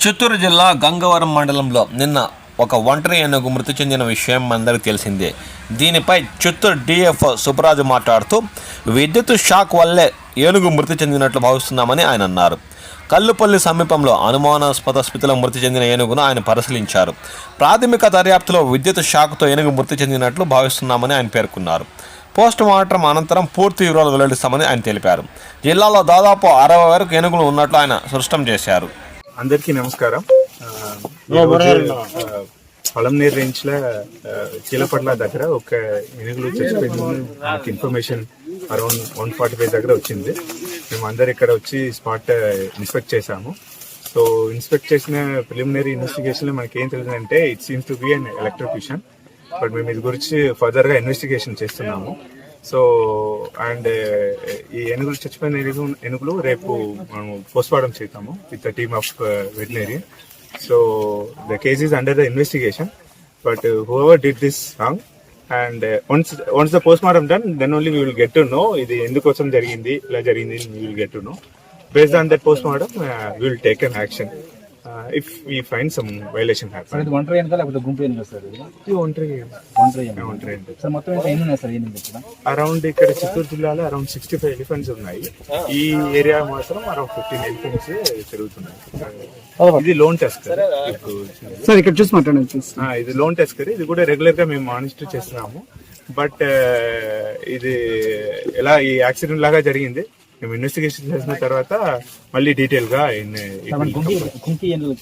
చిత్తూరు జిల్లా గంగవరం మండలంలో నిన్న ఒక ఒంటరి ఏనుగు మృతి చెందిన విషయం అందరికీ తెలిసిందే. దీనిపై చిత్తూరు డిఎఫ్ సుబ్బరాజు మాట్లాడుతూ విద్యుత్ షాక్ వల్లే ఏనుగు మృతి చెందినట్లు భావిస్తున్నామని ఆయన అన్నారు. కల్లుపల్లి సమీపంలో అనుమానాస్పద స్థితిలో మృతి చెందిన ఏనుగును ఆయన పరిశీలించారు. ప్రాథమిక దర్యాప్తులో విద్యుత్ షాక్తో ఏనుగు మృతి చెందినట్లు భావిస్తున్నామని ఆయన పేర్కొన్నారు. పోస్ట్ మార్టం అనంతరం పూర్తి వివరాలు వెల్లడిస్తామని ఆయన తెలిపారు. జిల్లాలో దాదాపు 60 వరకు ఏనుగులు ఉన్నట్లు ఆయన స్పష్టం చేశారు. అందరికీ నమస్కారం. పొలంనేరు రేంజ్ లో చీలపట్ల దగ్గర ఒక ఏనుగులు చచ్చిపోయింది నాకు ఇన్ఫర్మేషన్ అరౌండ్ 145 దగ్గర వచ్చింది. మేము అందరు ఇక్కడ వచ్చి స్పాట్ ఇన్స్పెక్ట్ చేసాము. సో ఇన్స్పెక్ట్ చేసిన ప్రిలిమినరీ ఇన్వెస్టిగేషన్ లో మనకి ఏం తెలిసిందంటే it seems to be an electrocution. But మేము ఇది గురించి ఫర్దర్ గా ఇన్వెస్టిగేషన్ చేస్తున్నాము. సో అండ్ ఈ ఏనుగులు చచ్చిపోయిన ఏనుగులు రేపు మనం పోస్ట్ మార్టం చేద్దాము with the team of veterinary. So the case is under the investigation, but whoever did this wrong and once the post mortem done then only we will get to know ఇది ఎందుకోసం జరిగింది, ఇలా జరిగింది we will get to know. Based on that post mortem we will take an action if we find some violation happen. Sir, ఇది ఒంటరి ఏనుగా లేకపోతే గుంపు ఏనుగా sir? ఇది ఒంటరి సార్ మొత్తం ఎంత ఎన్ని ఉన్నాయి సార్ ఏనుగులు ఇక్కడ? అరౌండ్ ఇక్కడ చిత్తూరు జిల్లాలో అరౌండ్ 65 ఎలిఫెంట్స్ ఉన్నాయి. ఈ ఏరియా మాత్రం అరౌండ్ 15 ఎలిఫెంట్స్ తిరుగుతున్నాయి. ఇది లోన్ టెస్కర్ సార్, ఇక్కడ చూసి మాట్లాడండి. ఇది లోన్ టెస్కర్. ఇది కూడా రెగ్యులర్ గా మేము మానిటర్ చేస్తున్నాము. బట్ ఇది ఎలా ఈ యాక్సిడెంట్ లాగా జరిగింది మేము ఇన్వెస్టిగేషన్ చేసిన తర్వాత మళ్ళీ డీటెయిల్ గా గుంపు ఏనుగులు